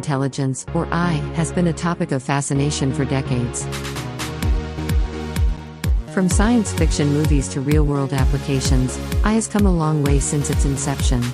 intelligence, or AI, has been a topic of fascination for decades. From science fiction movies to real-world applications, AI has come a long way since its inception.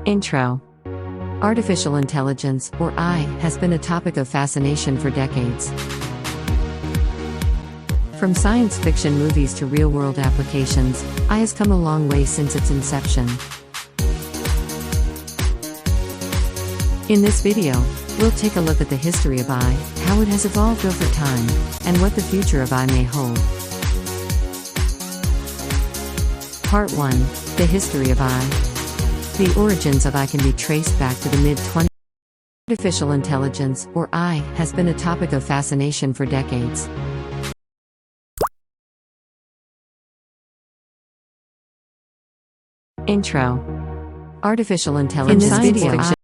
Intro. Artificial intelligence, or AI, has been a topic of fascination for decades. From science fiction movies to real-world applications, AI has come a long way since its inception. In this video, we'll take a look at the history of AI, how it has evolved over time, and what the future of AI may hold. Part 1. The history of AI. The origins of AI can be traced back to the mid-20s. Artificial intelligence, or AI, has been a topic of fascination for decades. Intro. Artificial intelligence. In this video,